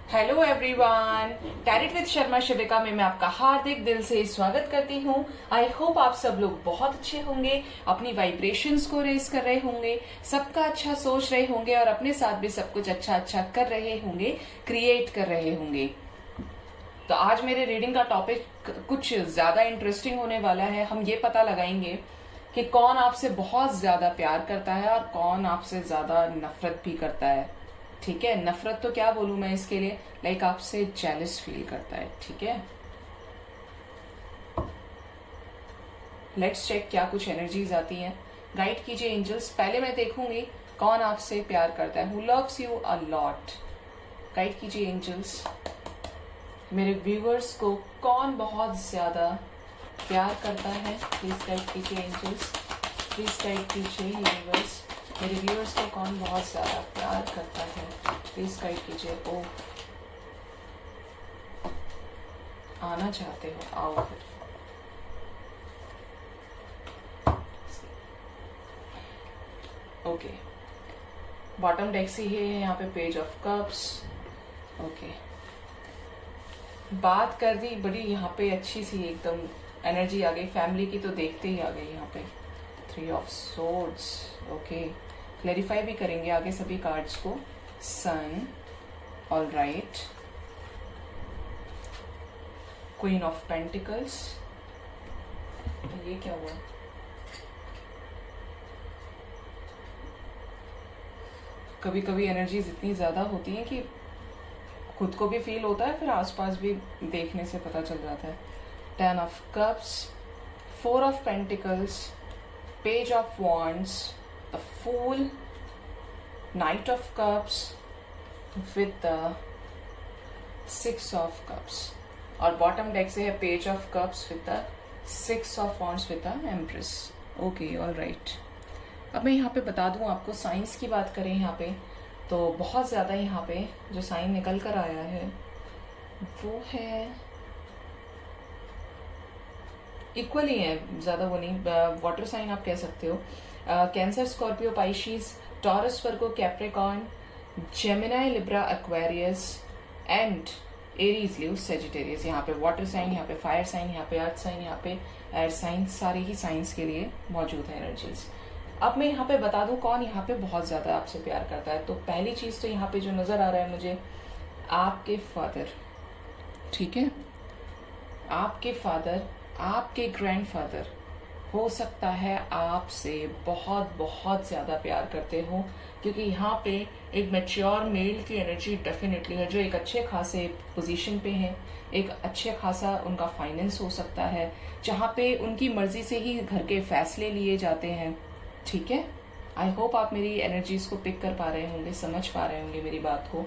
Hello everyone, टैरिट with Sharma शिविका में मैं आपका हार्दिक दिल से स्वागत करती हूँ। आई होप आप सब लोग बहुत अच्छे होंगे, अपनी वाइब्रेशंस को रेज कर रहे होंगे, सबका अच्छा सोच रहे होंगे और अपने साथ भी सब कुछ अच्छा अच्छा कर रहे होंगे, क्रिएट कर रहे होंगे। तो आज मेरे रीडिंग का टॉपिक कुछ ज्यादा इंटरेस्टिंग होने वाला है। हम ये पता लगाएंगे कि कौन आपसे बहुत ज्यादा प्यार करता है और कौन आपसे ज्यादा नफरत भी करता है। ठीक है, नफरत तो क्या बोलूं मैं इसके लिए, लाइक आपसे जेलस फील करता है। ठीक है, लेट्स चेक क्या कुछ एनर्जीज आती हैं। गाइड कीजिए एंजल्स। पहले मैं देखूंगी कौन आपसे प्यार करता है, who loves you a lot. Guide कीजिए एंजल्स, मेरे व्यूअर्स को कौन बहुत ज्यादा प्यार करता है। प्लीज गाइड कीजिए एंजल्स, प्लीज गाइड कीजिए यूनिवर्स, मेरे व्यूअर्स को कौन बहुत ज्यादा प्यार करता है। प्लीज गाइड कीजिए। ओ आना चाहते हो, आओ फिर। ओके, बॉटम डेक से ही है यहाँ पे, पेज ऑफ कप्स। ओके, बात कर दी बड़ी यहाँ पे अच्छी सी एकदम एनर्जी आ गई, फैमिली की तो देखते ही आ गई यहाँ पे। 3 ऑफ सोर्ड्स। ओके, क्लैरिफाई भी करेंगे आगे सभी कार्ड्स को। Sun, all right, queen of pentacles. ये क्या हुआ? कभी कभी एनर्जीज इतनी ज्यादा होती हैं कि खुद को भी फील होता है, फिर आसपास भी देखने से पता चल जाता है। 10 of cups, 4 of pentacles, page of wands, the fool, knight of cups with the 6 of cups, और बॉटम डेक से है page of cups with the 6 of wands with the empress. Okay, all right. अब मैं यहाँ पे बता दूं आपको, साइंस की बात करें यहाँ पे तो बहुत ज्यादा यहाँ पे जो साइन निकल कर आया है वो है इक्वली है, ज्यादा वो नहीं। वाटर साइन आप कह सकते हो, Cancer, Scorpio, Pisces, Taurus, Virgo, Capricorn, Gemini, Libra, Aquarius and Aries, Leo, Sagittarius. यहाँ पे वाटर साइन, यहाँ पे फायर साइन, यहाँ पे अर्थ साइन, यहाँ पे एयर साइन, सारे ही साइंस के लिए मौजूद है एनर्जीज। अब मैं यहाँ पे बता दूं कौन यहाँ पे बहुत ज्यादा आपसे प्यार करता है। तो पहली चीज तो यहाँ पे जो नजर आ रहा है मुझे, आपके फादर। ठीक है, आपके फादर, आपके ग्रैंडफादर हो सकता है आपसे बहुत बहुत ज्यादा प्यार करते हो, क्योंकि यहाँ पे एक मैच्योर मेल की एनर्जी डेफिनेटली है, जो एक अच्छे खासे पोजीशन पे है, एक अच्छे खासा उनका फाइनेंस हो सकता है, जहाँ पे उनकी मर्जी से ही घर के फैसले लिए जाते हैं। ठीक है, आई होप आप मेरी एनर्जीज को पिक कर पा रहे होंगे, समझ पा रहे होंगे मेरी बात को।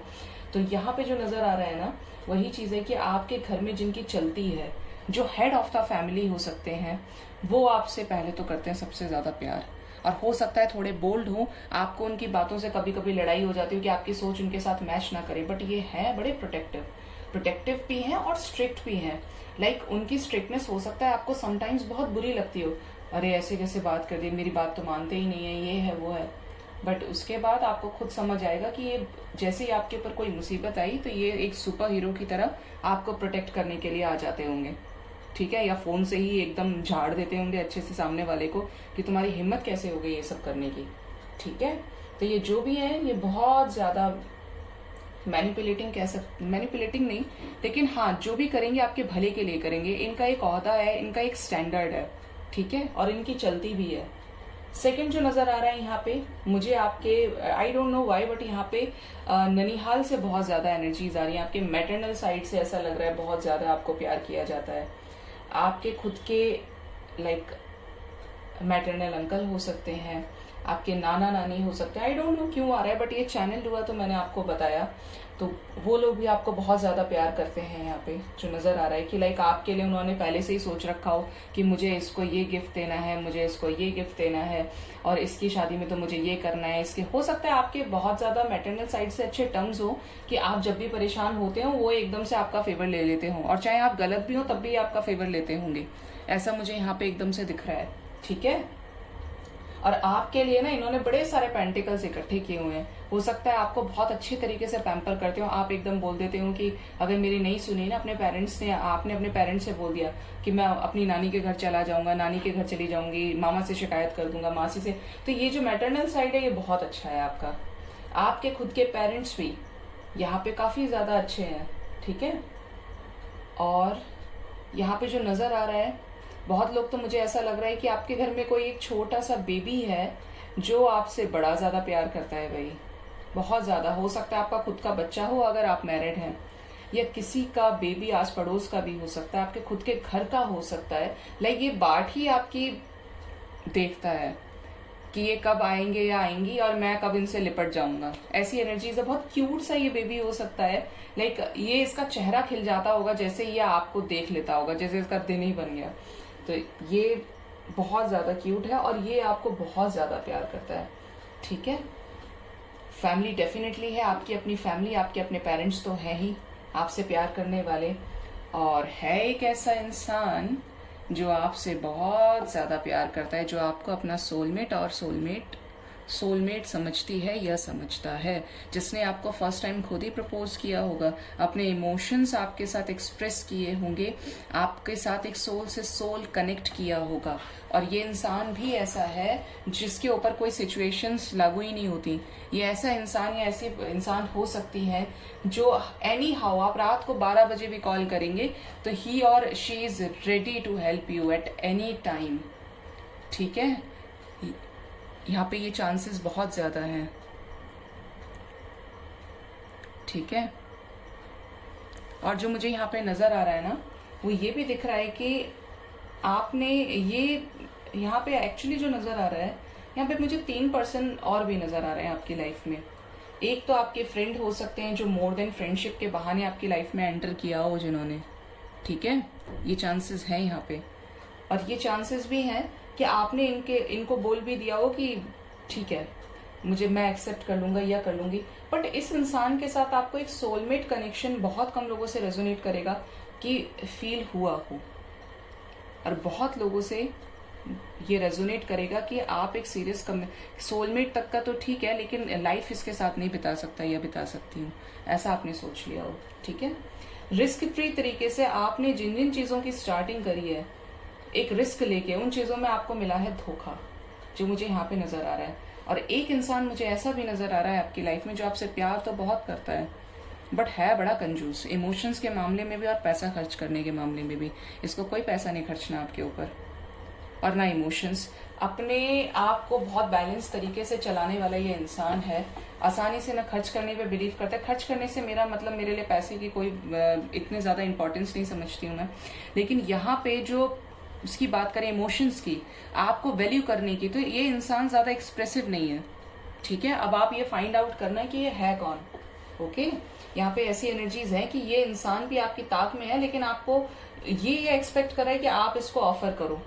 तो यहाँ पे जो नजर आ रहा है ना, वही चीज है कि आपके घर में जिनकी चलती है, जो हेड ऑफ द फैमिली हो सकते हैं, वो आपसे पहले तो करते हैं सबसे ज्यादा प्यार। और हो सकता है थोड़े बोल्ड हो, आपको उनकी बातों से कभी कभी लड़ाई हो जाती हो कि आपकी सोच उनके साथ मैच ना करे, बट ये है बड़े प्रोटेक्टिव भी हैं और स्ट्रिक्ट भी हैं। लाइक उनकी स्ट्रिक्टनेस हो सकता है आपको समटाइम्स बहुत बुरी लगती हो, अरे ऐसे कैसे बात कर दी, मेरी बात तो मानते ही नहीं है, ये है वो है। बट उसके बाद आपको खुद समझ आएगा कि ये जैसे ही आपके ऊपर कोई मुसीबत आई तो ये एक सुपर हीरो की तरह आपको प्रोटेक्ट करने के लिए आ जाते होंगे। ठीक है, या फोन से ही एकदम झाड़ देते होंगे अच्छे से सामने वाले को कि तुम्हारी हिम्मत कैसे हो गई ये सब करने की। ठीक है, तो ये जो भी है ये बहुत ज्यादा मैनिपुलेटिंग नहीं, लेकिन हाँ जो भी करेंगे आपके भले के लिए करेंगे। इनका एक ओहदा है, इनका एक स्टैंडर्ड है। ठीक है, और इनकी चलती भी है। सेकंड जो नजर आ रहा है यहाँ पे मुझे आपके, I don't know why, but यहाँ पे ननिहाल से बहुत ज्यादा एनर्जीज आ रही है। आपके मैटरनल साइड से ऐसा लग रहा है बहुत ज्यादा आपको प्यार किया जाता है। आपके खुद के लाइक मैटरनल अंकल हो सकते हैं, आपके नाना नानी हो सकते हैं, आई डोंट नो क्यों आ रहा है, बट ये चैनल हुआ तो मैंने आपको बताया। तो वो लोग भी आपको बहुत ज्यादा प्यार करते हैं। यहाँ पे जो नजर आ रहा है कि लाइक आपके लिए उन्होंने पहले से ही सोच रखा हो कि मुझे इसको ये गिफ्ट देना है, मुझे इसको ये गिफ्ट देना है, और इसकी शादी में तो मुझे ये करना है। इसके हो सकता है आपके बहुत ज्यादा मैटरनल साइड से अच्छे टर्म्स हो कि आप जब भी परेशान होते हो वो एकदम से आपका फेवर ले लेते हो, और चाहे आप गलत भी हो तब भी आपका फेवर लेते होंगे। ऐसा मुझे यहाँ पे एकदम से दिख रहा है। ठीक है, और आपके लिए ना इन्होंने बड़े सारे पेंटिकल्स इकट्ठे किए हुए हैं। हो सकता है आपको बहुत अच्छे तरीके से पैम्पर करते हो, आप एकदम बोल देते हो कि अगर मेरी नहीं सुनी ना अपने पेरेंट्स ने, आपने अपने पेरेंट्स से बोल दिया कि मैं अपनी नानी के घर चला जाऊंगा, नानी के घर चली जाऊंगी, मामा से शिकायत कर दूंगा, मासी से, तो ये जो मैटरनल साइड है ये बहुत अच्छा है आपका। आपके खुद के पेरेंट्स भी यहाँ पे काफी ज्यादा अच्छे हैं, ठीक है। और यहाँ पे जो नजर आ रहा है, बहुत लोग तो मुझे ऐसा लग रहा है कि आपके घर में कोई एक छोटा सा बेबी है जो आपसे बड़ा ज्यादा प्यार करता है भाई, बहुत ज्यादा। हो सकता है आपका खुद का बच्चा हो अगर आप मैरिड हैं, या किसी का बेबी आस पड़ोस का भी हो सकता है, आपके खुद के घर का हो सकता है। लाइक ये बाट ही आपकी देखता है कि ये कब आएंगे या आएंगी और मैं कब इनसे लिपट जाऊंगा, ऐसी एनर्जी है। बहुत क्यूट सा ये बेबी हो सकता है। लाइक ये इसका चेहरा खिल जाता होगा जैसे ये आपको देख लेता होगा, जैसे इसका दिन ही बन गया। तो ये बहुत ज्यादा क्यूट है और ये आपको बहुत ज्यादा प्यार करता है, ठीक है। फैमिली डेफिनेटली है, आपकी अपनी फैमिली, आपके अपने पेरेंट्स तो है ही आपसे प्यार करने वाले। और है एक ऐसा इंसान जो आपसे बहुत ज्यादा प्यार करता है, जो आपको अपना सोलमेट और सोलमेट समझती है या समझता है, जिसने आपको फर्स्ट टाइम खुद ही प्रपोज किया होगा, अपने इमोशंस आपके साथ एक्सप्रेस किए होंगे, आपके साथ एक सोल से सोल कनेक्ट किया होगा। और ये इंसान भी ऐसा है जिसके ऊपर कोई सिचुएशंस लागू ही नहीं होती। ये ऐसा इंसान या ऐसी इंसान हो सकती है जो एनी हाउ आप रात को 12 बजे भी कॉल करेंगे तो ही और she is ready to help you at any time, ठीक है। यहाँ पे ये चांसेस बहुत ज्यादा हैं, ठीक है। और जो मुझे यहाँ पे नजर आ रहा है ना, वो ये भी दिख रहा है कि आपने ये यहाँ पे एक्चुअली जो नजर आ रहा है, यहाँ पे मुझे 3 पर्सन और भी नजर आ रहे हैं आपकी लाइफ में। एक तो आपके फ्रेंड हो सकते हैं जो मोर देन फ्रेंडशिप के बहाने आपकी लाइफ में एंटर किया हो जिन्होंने, ठीक है। ये चांसेस हैं यहाँ पे। और ये चांसेस भी हैं कि आपने इनको बोल भी दिया हो कि ठीक है मैं एक्सेप्ट कर लूंगा या कर लूंगी। बट इस इंसान के साथ आपको एक सोलमेट कनेक्शन बहुत कम लोगों से रेजोनेट करेगा कि फील हुआ हो, और बहुत लोगों से ये रेजोनेट करेगा कि आप एक सीरियस सोलमेट तक का तो ठीक है, लेकिन लाइफ इसके साथ नहीं बिता सकता या बिता सकती हूँ, ऐसा आपने सोच लिया हो, ठीक है। रिस्क फ्री तरीके से आपने जिन जिन चीजों की स्टार्टिंग करी है, एक रिस्क लेके, उन चीजों में आपको मिला है धोखा, जो मुझे यहाँ पे नजर आ रहा है। और एक इंसान मुझे ऐसा भी नजर आ रहा है आपकी लाइफ में जो आपसे प्यार तो बहुत करता है, बट है बड़ा कंजूस, इमोशंस के मामले में भी और पैसा खर्च करने के मामले में भी। इसको कोई पैसा नहीं खर्चना आपके ऊपर, और ना इमोशंस। अपने आप को बहुत बैलेंस तरीके से चलाने वाला ये इंसान है। आसानी से ना खर्च करने पे बिलीव करता है। खर्च करने से मेरा मतलब, मेरे लिए पैसे की कोई इतने ज्यादा इंपॉर्टेंस नहीं समझती हूँ मैं। लेकिन यहाँ पे जो उसकी बात करें इमोशंस की, आपको वैल्यू करने की, तो ये इंसान ज्यादा एक्सप्रेसिव नहीं है, ठीक है। अब आप ये फाइंड आउट करना है कि ये है कौन, ओके। यहाँ पे ऐसी एनर्जीज हैं कि ये इंसान भी आपकी ताक में है, लेकिन आपको ये एक्सपेक्ट कर रहा है कि आप इसको ऑफर करो,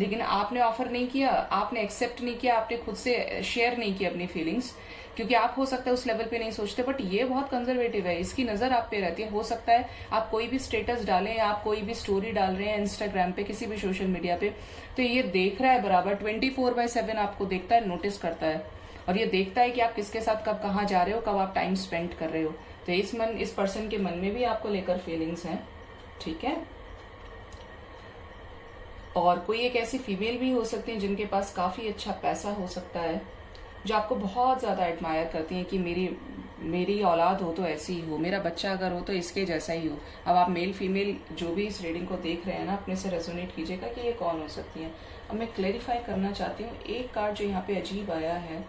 लेकिन आपने ऑफर नहीं किया, आपने एक्सेप्ट नहीं किया, आपने खुद से शेयर नहीं किया अपनी फीलिंग्स, क्योंकि आप हो सकता है उस लेवल पे नहीं सोचते। बट ये बहुत कंजर्वेटिव है, इसकी नजर आप पे रहती है। हो सकता है आप कोई भी स्टेटस डालें, आप कोई भी स्टोरी डाल रहे हैं इंस्टाग्राम पे, किसी भी सोशल मीडिया पे, तो ये देख रहा है बराबर 24/7 आपको देखता है, नोटिस करता है, और ये देखता है कि आप किसके साथ कब कहाँ जा रहे हो, कब आप टाइम स्पेंड कर रहे हो। तो इस पर्सन के मन में भी आपको लेकर फीलिंग्स हैं, ठीक है। और कोई एक ऐसी फीमेल भी हो सकती है जिनके पास काफी अच्छा पैसा हो सकता है, जो आपको बहुत ज्यादा एडमायर करती हैं कि मेरी औलाद हो तो ऐसी ही हो, मेरा बच्चा अगर हो तो इसके जैसा ही हो। अब आप मेल फीमेल जो भी इस रीडिंग को देख रहे हैं ना, अपने से रेजोनेट कीजिएगा कि ये कौन हो सकती है। अब मैं क्लेरिफाई करना चाहती हूँ, एक कार्ड जो यहाँ पे अजीब आया है,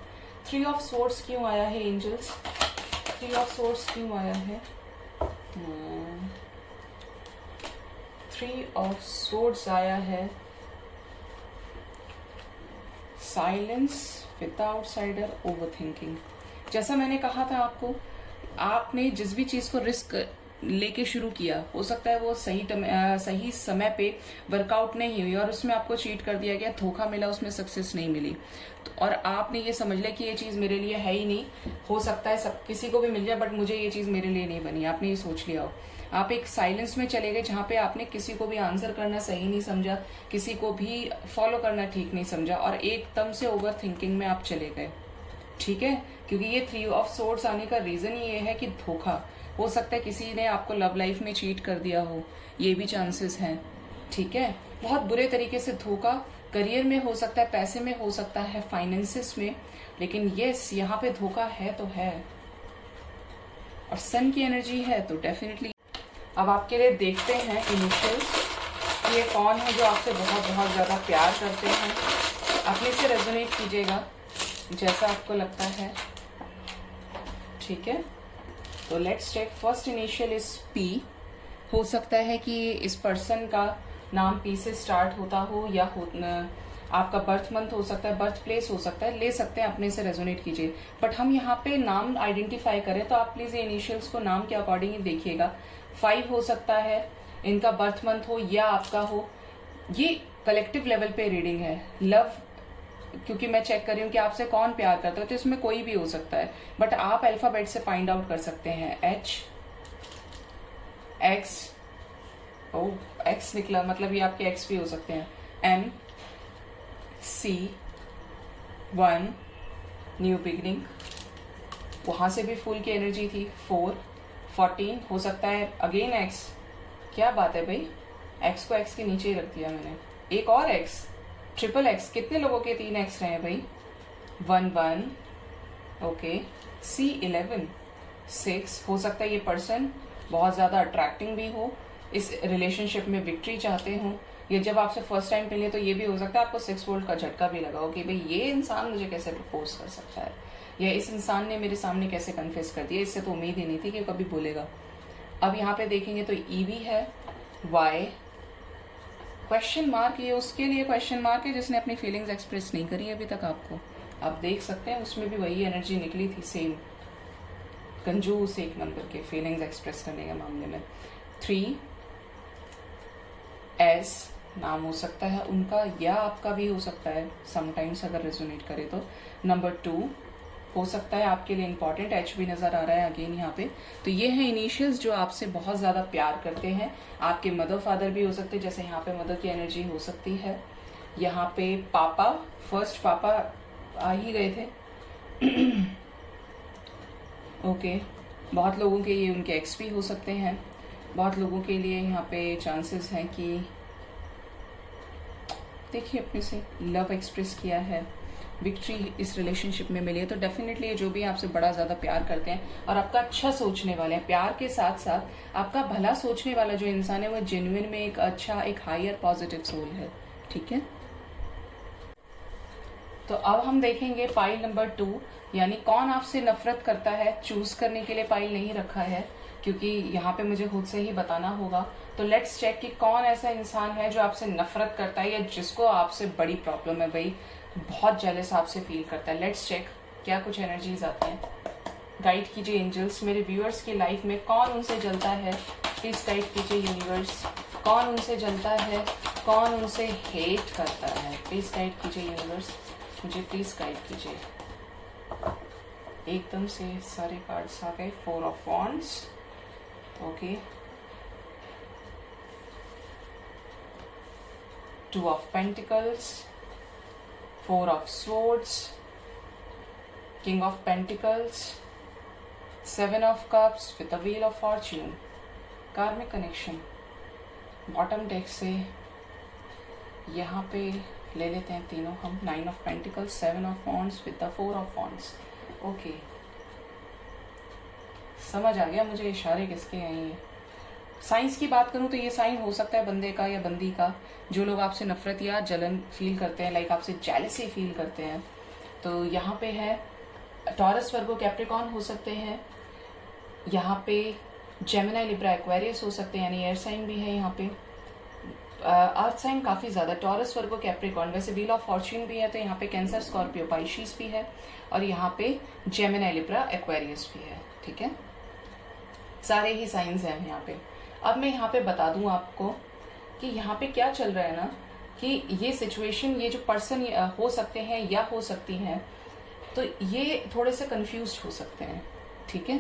3 ऑफ सोर्ड्स क्यों आया है एंजल्स? 3 ऑफ सोर्ड्स क्यों आया है? 3 ऑफ सोर्ड्स आया है। Silence with outsider, overthinking. जैसा मैंने कहा था आपको, आपने जिस भी चीज को रिस्क लेके शुरू किया, हो सकता है वो सही समय पे वर्कआउट नहीं हुई और उसमें आपको चीट कर दिया गया, धोखा मिला, उसमें सक्सेस नहीं मिली, और आपने ये समझ लिया कि ये चीज मेरे लिए है ही नहीं। हो सकता है सब किसी को भी मिल जाए, बट मुझे ये चीज मेरे लिए नहीं बनी, आपने ये सोच लिया हो। आप एक साइलेंस में चले गए जहां पे आपने किसी को भी आंसर करना सही नहीं समझा, किसी को भी फॉलो करना ठीक नहीं समझा, और एकदम से ओवर थिंकिंग में आप चले गए, ठीक है, क्योंकि ये 3 ऑफ सोर्ड्स आने का रीजन ये है कि धोखा हो सकता है, किसी ने आपको लव लाइफ में चीट कर दिया हो, ये भी चांसेस हैं। ठीक है, बहुत बुरे तरीके से धोखा करियर में हो सकता है, पैसे में हो सकता है, फाइनेंसिस में, लेकिन यस यहाँ पे धोखा है तो है। और सन की एनर्जी है तो डेफिनेटली। अब आपके लिए देखते हैं इनिशियल्स, ये कौन है जो आपसे बहुत बहुत ज्यादा प्यार करते हैं। अपने से रेजोनेट कीजिएगा जैसा आपको लगता है। ठीक है, तो let's check. First initial is P. हो सकता है कि इस पर्सन का नाम पी से स्टार्ट होता हो, या आपका बर्थ मंथ हो सकता है, बर्थ प्लेस हो सकता है, ले सकते हैं, अपने से रेजोनेट कीजिए। बट हम यहाँ पे नाम आइडेंटिफाई करें तो आप प्लीज ये इनिशियल्स को नाम के अकॉर्डिंग ही देखिएगा। 5 हो सकता है, इनका बर्थ मंथ हो या आपका हो। ये कलेक्टिव लेवल पे रीडिंग है। लव, क्योंकि मैं चेक कर रही हूँ कि आपसे कौन प्यार करता है, तो इसमें कोई भी हो सकता है, बट आप अल्फाबेट से फाइंड आउट कर सकते हैं। H, X, ओ X निकला, मतलब ये आपके X भी हो सकते हैं। M, C, 1, न्यू बिगनिंग, वहां से भी फुल की एनर्जी थी। 4, 14 हो सकता है, अगेन X। क्या बात है भाई, X को X के नीचे ही रख दिया मैंने। एक और X, ट्रिपल X। कितने लोगों के 3 X रहे हैं भाई? 1, 1, ओके। C, 11, 6 हो सकता है ये पर्सन बहुत ज्यादा अट्रैक्टिंग भी हो, इस रिलेशनशिप में विक्ट्री चाहते हो, या जब आपसे फर्स्ट टाइम मिले तो ये भी हो सकता है आपको 6 वोल्ट का झटका भी लगा हो कि भाई ये इंसान मुझे कैसे प्रपोज कर सकता है, या इस इंसान ने मेरे सामने कैसे कन्फेस कर दिया, इससे तो उम्मीद ही नहीं थी कि कभी बोलेगा। अब यहाँ पे देखेंगे तो ई भी है, वाई, क्वेश्चन मार्क, ये उसके लिए क्वेश्चन मार्क है जिसने अपनी फीलिंग्स एक्सप्रेस नहीं करी अभी तक आपको। आप देख सकते हैं उसमें भी वही एनर्जी निकली थी, सेम कंजूस एक नंबर के फीलिंग्स एक्सप्रेस करने के मामले में। 3, एस नाम हो सकता है उनका, या आपका भी हो सकता है समटाइम्स अगर रेजोनेट करे तो। नंबर 2 हो सकता है आपके लिए इंपॉर्टेंट, एच भी नजर आ रहा है अगेन यहाँ पे। तो ये है इनिशियल्स जो आपसे बहुत ज्यादा प्यार करते हैं। आपके मदर फादर भी हो सकते हैं, जैसे यहाँ पे मदर की एनर्जी हो सकती है। यहाँ पे पापा, फर्स्ट पापा आ ही गए थे। ओके, बहुत लोगों के ये उनके एक्स भी हो सकते हैं। बहुत लोगों के लिए यहाँ पे चांसेस हैं कि देखिए अपने से लव एक्सप्रेस किया है, विक्ट्री इस रिलेशनशिप में मिली है, तो डेफिनेटली जो भी आपसे बड़ा ज्यादा प्यार करते हैं और आपका अच्छा सोचने वाले हैं, प्यार के साथ साथ आपका भला सोचने वाला जो इंसान है वो जेन्युइन में एक अच्छा, एक हायर पॉजिटिव सोल है। ठीक है, तो अब हम देखेंगे पाइल नंबर 2, यानी कौन आपसे नफरत करता है। चूज करने के लिए पाइल नहीं रखा है क्योंकि यहाँ पे मुझे खुद से ही बताना होगा। तो लेट्स चेक कि कौन ऐसा इंसान है जो आपसे नफरत करता है या जिसको आपसे बड़ी प्रॉब्लम है भाई, बहुत जेलस आपसे फील करता है। लेट्स चेक क्या कुछ एनर्जीज आते हैं। गाइड कीजिए एंजल्स, मेरे व्यूअर्स की लाइफ में कौन उनसे जलता है, प्लीज गाइड कीजिए यूनिवर्स, कौन उनसे जलता है, कौन उनसे हेट करता है, प्लीज गाइड कीजिए यूनिवर्स, मुझे प्लीज गाइड कीजिए। एकदम से सारे कार्ड्स आ गए। 4 of wands, okay, 2 of pentacles, 4 of swords, king of pentacles, 7 of cups with the wheel of fortune, karmic connection। Bottom deck से यहाँ पे ले लेते हैं तीनों हम, 9 of pentacles, 7 of wands with the 4 of wands। Okay, समझ आ गया मुझे इशारे किसके हैं ये। साइंस की बात करूं तो ये साइन हो सकता है बंदे का या बंदी का, जो लोग आपसे नफरत या जलन फील करते हैं, लाइक आपसे जेलसी फील करते हैं। तो यहाँ पे है टॉरस, वर्गो, कैप्रिकॉर्न हो सकते हैं। यहाँ पे जेमिनी, लिब्रा, एक्वेरियस हो सकते हैं, यानी एयर साइन भी है यहाँ पे। अर्थ साइन काफी ज्यादा, टॉरस, वर्गो, कैप्रिकॉर्न। वैसे व्हील ऑफ फॉर्च्यून भी है तो यहाँ पे कैंसर, स्कॉर्पियो, पाइशिस भी है, और यहाँ पे जेमिनी, लिब्रा, एक्वेरियस भी है। ठीक है, सारे ही साइंस हैं यहाँ पे। अब मैं यहाँ पे बता दूं आपको कि यहाँ पे क्या चल रहा है ना, कि ये सिचुएशन, ये जो पर्सन हो सकते हैं या हो सकती हैं, तो ये थोड़े से कंफ्यूज्ड हो सकते हैं। ठीक है,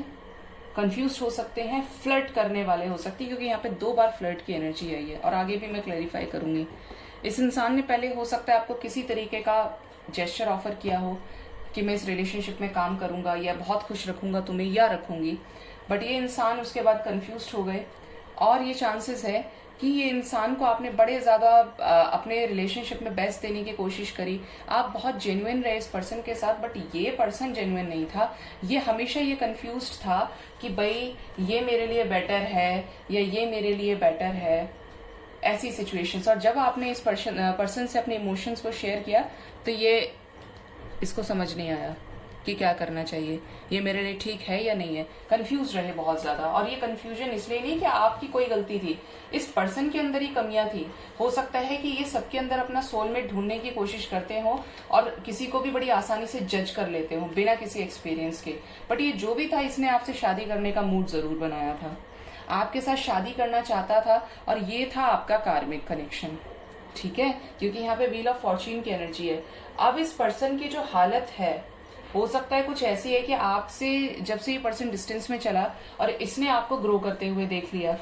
कंफ्यूज्ड हो सकते हैं, फ्लर्ट करने वाले हो सकते हैं, क्योंकि यहाँ पे 2 बार फ्लर्ट की एनर्जी आई है और आगे भी मैं क्लैरिफाई करूंगी। इस इंसान ने पहले हो सकता है आपको किसी तरीके का जेस्चर ऑफर किया हो, कि मैं इस रिलेशनशिप में काम करूंगा या बहुत खुश रखूंगा तुम्हें या रखूंगी, बट ये इंसान उसके बाद कंफ्यूज हो गए और ये चांसेस है कि ये इंसान को आपने बड़े ज़्यादा अपने रिलेशनशिप में बेस्ट देने की कोशिश करी, आप बहुत जेन्युइन रहे इस पर्सन के साथ, बट ये पर्सन जेन्युइन नहीं था। ये हमेशा ये कंफ्यूज था कि भाई ये मेरे लिए बेटर है या ये मेरे लिए बेटर है, ऐसी सिचुएशंस। और जब आपने इस पर्सन से अपने इमोशंस को शेयर किया तो ये इसको समझ नहीं आया कि क्या करना चाहिए, ये मेरे लिए ठीक है या नहीं है। कंफ्यूज रहे बहुत ज्यादा, और ये कंफ्यूजन इसलिए नहीं कि आपकी कोई गलती थी, इस पर्सन के अंदर ही कमियां थी। हो सकता है कि ये सबके अंदर अपना सोलमेट ढूंढने की कोशिश करते हो और किसी को भी बड़ी आसानी से जज कर लेते हो बिना किसी एक्सपीरियंस के। बट ये जो भी था, इसने आपसे शादी करने का मूड जरूर बनाया था, आपके साथ शादी करना चाहता था, और ये था आपका कार्मिक कनेक्शन। ठीक है, क्योंकि यहाँ पे व्हील ऑफ फॉर्च्यून की एनर्जी है। अब इस पर्सन की जो हालत है, हो सकता है कुछ ऐसी है कि आपसे जब से ये पर्सन डिस्टेंस में चला और इसने आपको ग्रो करते हुए देख लिया,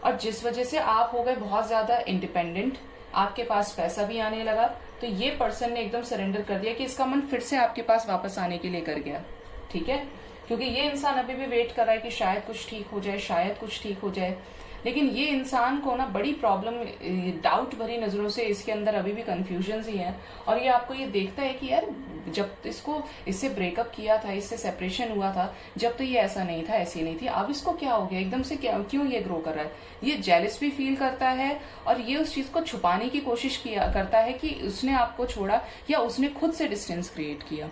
और जिस वजह से आप हो गए बहुत ज्यादा इंडिपेंडेंट, आपके पास पैसा भी आने लगा, तो ये पर्सन ने एकदम सरेंडर कर दिया कि इसका मन फिर से आपके पास वापस आने के लिए कर गया। ठीक है, क्योंकि ये इंसान अभी भी वेट कर रहा है कि शायद कुछ ठीक हो जाए, शायद कुछ ठीक हो जाए। लेकिन ये इंसान को ना बड़ी प्रॉब्लम, डाउट भरी नजरों से इसके अंदर अभी भी कंफ्यूजन ही है, और ये आपको ये देखता है कि यार जब इससे ब्रेकअप किया था, इससे सेपरेशन हुआ था, जब तो ये ऐसा नहीं था, ऐसी नहीं थी, अब इसको क्या हो गया एकदम से, क्यों ये ग्रो कर रहा है। ये जेलस भी फील करता है और ये उस चीज को छुपाने की कोशिश करता है कि उसने आपको छोड़ा या उसने खुद से डिस्टेंस क्रिएट किया।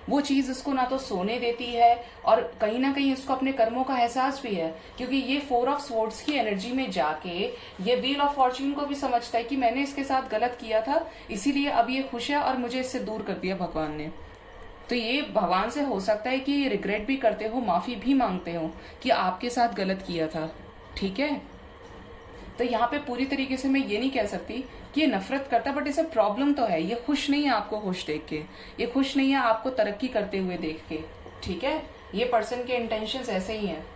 वो चीज उसको ना तो सोने देती है, और कहीं ना कहीं उसको अपने कर्मों का एहसास भी है, क्योंकि ये 4 ऑफ स्वॉर्ड्स की एनर्जी में जाके ये व्हील ऑफ फॉर्च्यून को भी समझता है कि मैंने इसके साथ गलत किया था, इसीलिए अब ये खुश है और मुझे इससे दूर कर दिया भगवान ने। तो ये भगवान से हो सकता है कि ये रिग्रेट भी करते हो, माफी भी मांगते हो कि आपके साथ गलत किया था। ठीक है, तो यहाँ पे पूरी तरीके से मैं ये नहीं कह सकती कि ये नफरत करता, बट इसे प्रॉब्लम तो है, ये खुश नहीं है आपको खुश देख के, ये खुश नहीं है आपको तरक्की करते हुए देख के। ठीक है, ये पर्सन के इंटेंशंस ऐसे ही हैं,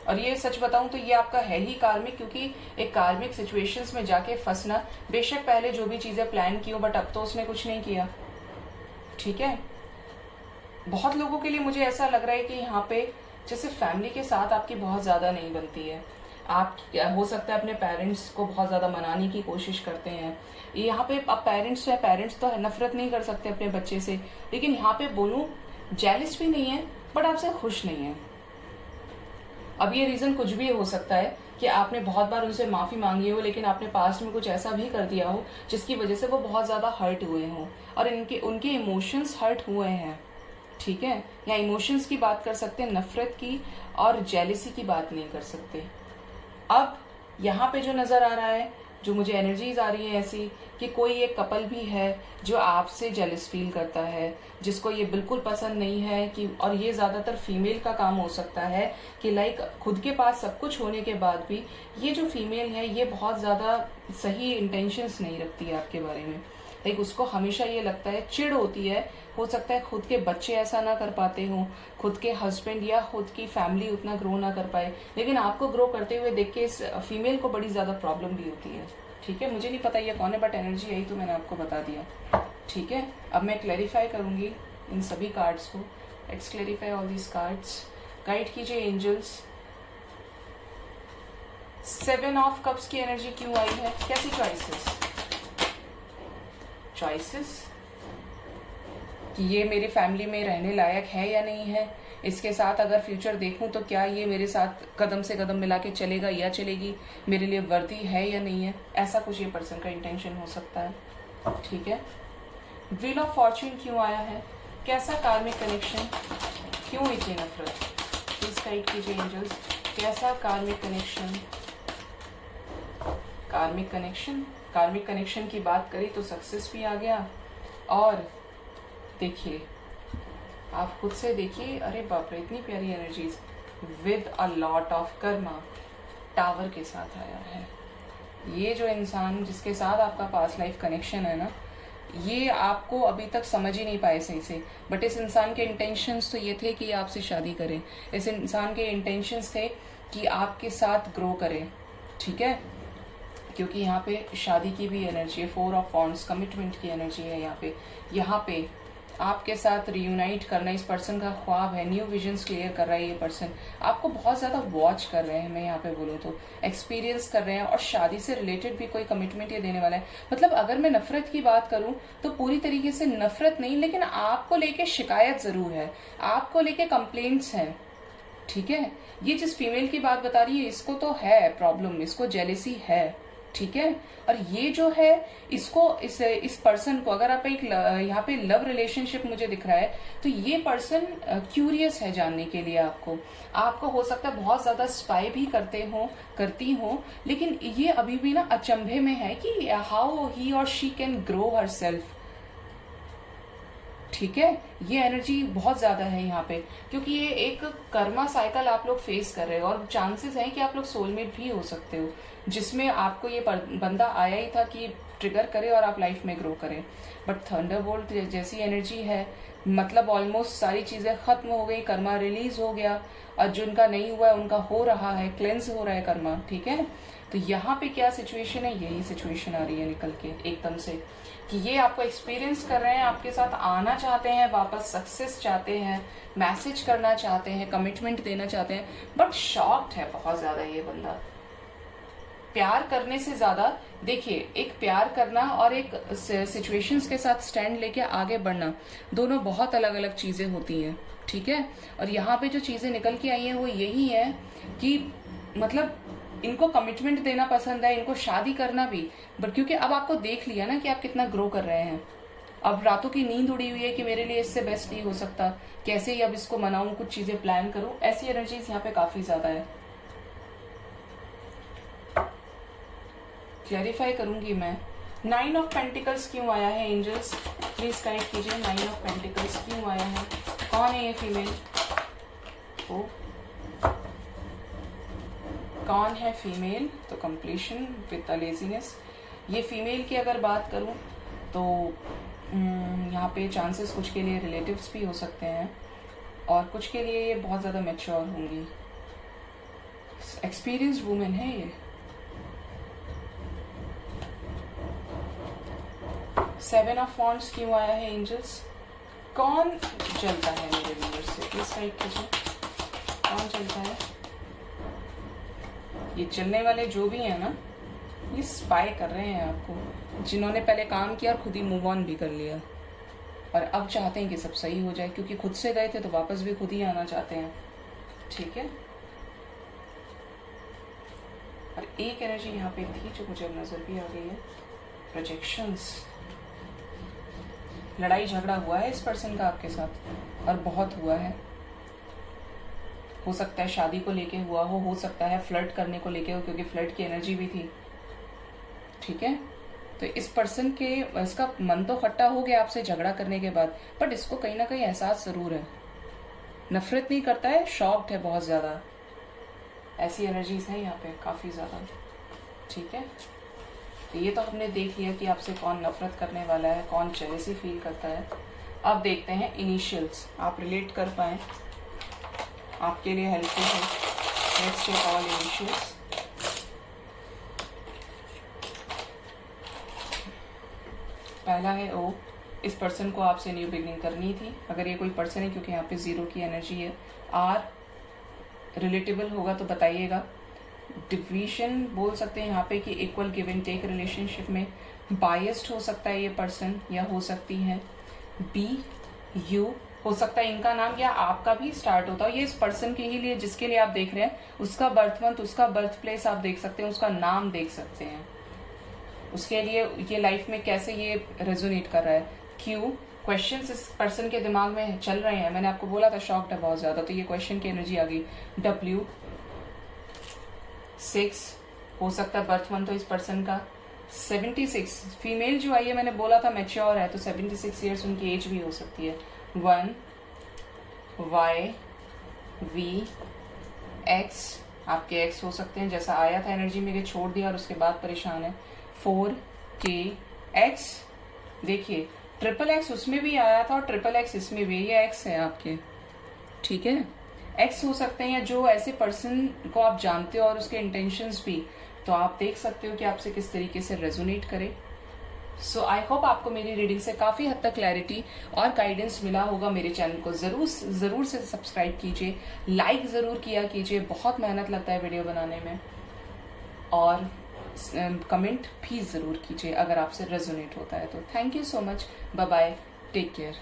और ये सच बताऊं तो ये आपका है ही कार्मिक, क्योंकि एक कार्मिक सिचुएशंस में जाके फंसना, बेशक पहले जो भी चीजें प्लान की हो, बट अब तो उसने कुछ नहीं किया। ठीक है, बहुत लोगों के लिए मुझे ऐसा लग रहा है कि यहाँ पे जैसे फैमिली के साथ आपकी बहुत ज्यादा नहीं बनती है, आप हो सकता है अपने पेरेंट्स को बहुत ज्यादा मनाने की कोशिश करते हैं। यहाँ पे अब पेरेंट्स तो नफरत नहीं कर सकते अपने बच्चे से, लेकिन यहाँ पे बोलूं जेलस भी नहीं है, बट आपसे खुश नहीं है। अब ये रीजन कुछ भी हो सकता है कि आपने बहुत बार उनसे माफी मांगी हो, लेकिन आपने पास्ट में कुछ ऐसा भी कर दिया हो जिसकी वजह से वो बहुत ज्यादा हर्ट हुए हों, और उनके इमोशंस हर्ट हुए हैं। ठीक है, या इमोशंस की बात कर सकते हैं, नफरत की और जेलिसी की बात नहीं कर सकते। अब यहाँ पे जो नजर आ रहा है, जो मुझे एनर्जीज आ रही है ऐसी कि कोई एक कपल भी है जो आपसे जेलस फील करता है, जिसको ये बिल्कुल पसंद नहीं है कि, और ये ज्यादातर फीमेल का काम हो सकता है कि लाइक खुद के पास सब कुछ होने के बाद भी ये जो फीमेल है ये बहुत ज्यादा सही इंटेंशंस नहीं रखती है आपके बारे में। लाइक उसको हमेशा ये लगता है, चिढ़ होती है, हो सकता है खुद के बच्चे ऐसा ना कर पाते हों, खुद के हस्बैंड या खुद की फैमिली उतना ग्रो ना कर पाए, लेकिन आपको ग्रो करते हुए देख के इस फीमेल को बड़ी ज्यादा प्रॉब्लम भी होती है। ठीक है, मुझे नहीं पता ये कौन है, बट एनर्जी यही तो मैंने आपको बता दिया। ठीक है, अब मैं क्लैरिफाई करूंगी इन सभी कार्ड्स को। Let's clarify all these cards. Guide कीजिए एंजल्स, 7 ऑफ कप्स की एनर्जी क्यों आई है, कैसी चॉइसेस कि ये मेरी फैमिली में रहने लायक है या नहीं है, इसके साथ अगर फ्यूचर देखूं तो क्या ये मेरे साथ कदम से कदम मिला के चलेगा या चलेगी, मेरे लिए वर्दी है या नहीं है, ऐसा कुछ ये पर्सन का इंटेंशन हो सकता है। ठीक है, व्हील ऑफ फॉर्च्यून क्यों आया है, कैसा कार्मिक कनेक्शन, क्यों इतनी नफरत, प्लीज गाइड कीजिए एंजल्स, कैसा कार्मिक कनेक्शन की बात करी तो सक्सेस भी आ गया, और देखिए आप खुद से देखिए, अरे बाप रे इतनी प्यारी energies, with a lot of Karma, tower के साथ आया है। ये जो इंसान जिसके साथ आपका पास्ट लाइफ कनेक्शन है ना, ये आपको अभी तक समझ ही नहीं पाए सही से, बट इस इंसान के इंटेंशंस तो ये थे कि आपसे शादी करें, इस इंसान के इंटेंशंस थे कि आपके साथ ग्रो करें। ठीक है, क्योंकि यहाँ पे शादी की भी एनर्जी है, 4 ऑफ वॉन्ड्स, कमिटमेंट की एनर्जी है यहाँ पे आपके साथ रियूनाइट करना इस पर्सन का ख्वाब है, न्यू विजन्स क्लियर कर रहा है ये पर्सन, आपको बहुत ज्यादा वॉच कर रहे हैं, मैं यहाँ पे बोलूँ तो एक्सपीरियंस कर रहे हैं, और शादी से रिलेटेड भी कोई कमिटमेंट ये देने वाला है। मतलब अगर मैं नफरत की बात करूं तो पूरी तरीके से नफरत नहीं, लेकिन आपको लेके शिकायत जरूर है, आपको लेके कंप्लेंट्स हैं, ठीक है। ये जिस फीमेल की बात बता रही है इसको तो है प्रॉब्लम, इसको जेलेसी है, ठीक है। और ये जो है इसको इस पर्सन को, अगर आप एक यहाँ पे लव रिलेशनशिप मुझे दिख रहा है, तो ये पर्सन क्यूरियस है जानने के लिए आपको हो सकता है बहुत ज्यादा स्पाई भी करती हो, लेकिन ये अभी भी ना अचंभे में है कि हाउ ही और she can grow her self, ठीक है। ये एनर्जी बहुत ज्यादा है यहाँ पे, क्योंकि ये एक कर्मा साइकिल आप लोग फेस कर रहे हो, और चांसेस हैं कि आप लोग सोलमेट भी हो सकते हो, जिसमें आपको ये बंदा आया ही था कि ट्रिगर करे और आप लाइफ में ग्रो करें। बट थंडरबोल्ट जैसी एनर्जी है, मतलब ऑलमोस्ट सारी चीजें खत्म हो गई, कर्मा रिलीज हो गया, और जिनका नहीं हुआ है उनका हो रहा है, क्लेंस हो रहा है कर्मा, ठीक है। तो यहाँ पे क्या सिचुएशन है, यही सिचुएशन आ रही है निकल के एकदम से, कि ये आपको एक्सपीरियंस कर रहे हैं, आपके साथ आना चाहते हैं वापस, सक्सेस चाहते हैं, मैसेज करना चाहते हैं, कमिटमेंट देना चाहते हैं, बट शॉक्ड है बहुत ज्यादा ये बंदा। प्यार करने से ज्यादा, देखिए एक प्यार करना और एक सिचुएशंस के साथ स्टैंड लेके आगे बढ़ना, दोनों बहुत अलग अलग चीजें होती हैं, ठीक है। और यहाँ पे जो चीजें निकल के आई हैं वो यही है कि मतलब इनको कमिटमेंट देना पसंद है, इनको शादी करना भी, बट क्योंकि अब आपको देख लिया ना कि आप कितना ग्रो कर रहे हैं, अब रातों की नींद उड़ी हुई है कि मेरे लिए इससे बेस्ट नहीं हो सकता, कैसे ही अब इसको मनाऊं, कुछ चीजें प्लान करूं, ऐसी एनर्जीज यहाँ पे काफी ज्यादा है। क्लैरिफाई करूंगी मैं, 9 ऑफ पेंटिकल्स क्यों आया है एंजल्स, प्लीज गाइड कीजिए, 9 ऑफ पेंटिकल्स क्यों आया है, कौन है ये फीमेल, कौन है फीमेल, तो कंप्लीशन विद द लेजीनेस। ये फीमेल की अगर बात करूं तो यहाँ पे चांसेस कुछ के लिए रिलेटिव्स भी हो सकते हैं, और कुछ के लिए ये बहुत ज्यादा मैच्योर होंगी, एक्सपीरियंस्ड वुमेन है ये। 7 ऑफ वॉन्ड्स क्यों आया है एंजल्स, कौन चलता है मेरे व्यूअर्स से, प्लीज गाइड कीजिए, कौन चलता है। ये चलने वाले जो भी है ना, ये स्पाई कर रहे हैं आपको, जिन्होंने पहले काम किया और खुद ही मूव ऑन भी कर लिया, और अब चाहते हैं कि सब सही हो जाए, क्योंकि खुद से गए थे तो वापस भी खुद ही आना चाहते हैं, ठीक है। और एक एनर्जी यहाँ पे थी जो मुझे नजर भी आ गई है, प्रोजेक्शंस, लड़ाई झगड़ा हुआ है इस पर्सन का आपके साथ, और बहुत हुआ है, हो सकता है शादी को लेके हुआ हो सकता है फ्लर्ट करने को लेके हो, क्योंकि फ्लर्ट की एनर्जी भी थी, ठीक है। तो इस पर्सन के, इसका मन तो खट्टा हो गया आपसे झगड़ा करने के बाद, बट इसको कहीं ना कहीं एहसास जरूर है, नफरत नहीं करता है, शॉक्ड है बहुत ज्यादा, ऐसी एनर्जीज है यहाँ पे काफी ज्यादा, ठीक है। तो ये तो हमने देख लिया कि आपसे कौन नफरत करने वाला है, कौन जेलसी फील करता है। अब देखते हैं इनिशियल्स, आप रिलेट कर पाए, आपके लिए हेल्पफुल है। Let's take all initials. पहला है ओ, इस पर्सन को आपसे न्यू बिगनिंग करनी थी, अगर ये कोई पर्सन है, क्योंकि यहाँ पे 0 की एनर्जी है। आर, रिलेटेबल होगा तो बताइएगा। डिवीजन बोल सकते हैं यहाँ पे कि equal give and take relationship में, बायस्ड हो सकता है ये पर्सन, या हो सकती है बी, यू, हो सकता है इनका नाम या आपका भी स्टार्ट होता है, ये इस पर्सन के ही लिए जिसके लिए आप देख रहे हैं, उसका बर्थ मंथ, उसका बर्थ प्लेस आप देख सकते हैं, उसका नाम देख सकते हैं, उसके लिए ये लाइफ में कैसे ये रेजोनेट कर रहा है। क्यू, क्वेश्चंस इस पर्सन के दिमाग में चल रहे हैं, मैंने आपको बोला था शॉक्ड है बहुत ज्यादा, तो ये क्वेश्चन की एनर्जी आ गई। डब्ल्यू, 6, हो सकता है बर्थ मंथ हो इस पर्सन का। 76, फीमेल जो आई है मैंने बोला था मैच्योर है, तो 76 ईयर्स उनकी एज भी हो सकती है। 1, वाई, वी, एक्स, आपके एक्स हो सकते हैं, जैसा आया था एनर्जी में कि छोड़ दिया और उसके बाद परेशान है। 4, के, एक्स, देखिए ट्रिपल एक्स उसमें भी आया था और ट्रिपल एक्स इसमें भी, ये एक्स है आपके, ठीक है। एक्स हो सकते हैं, या जो ऐसे पर्सन को आप जानते हो और उसके इंटेंशंस भी, तो आप देख सकते हो कि आपसे किस तरीके से रेजोनेट करे, सो आई होप आपको मेरी रीडिंग से काफी हद तक क्लैरिटी और गाइडेंस मिला होगा। मेरे चैनल को जरूर से सब्सक्राइब कीजिए, लाइक जरूर किया कीजिए, बहुत मेहनत लगता है वीडियो बनाने में, और कमेंट भी जरूर कीजिए अगर आपसे रेजोनेट होता है तो। Thank you so much, bye bye, take care.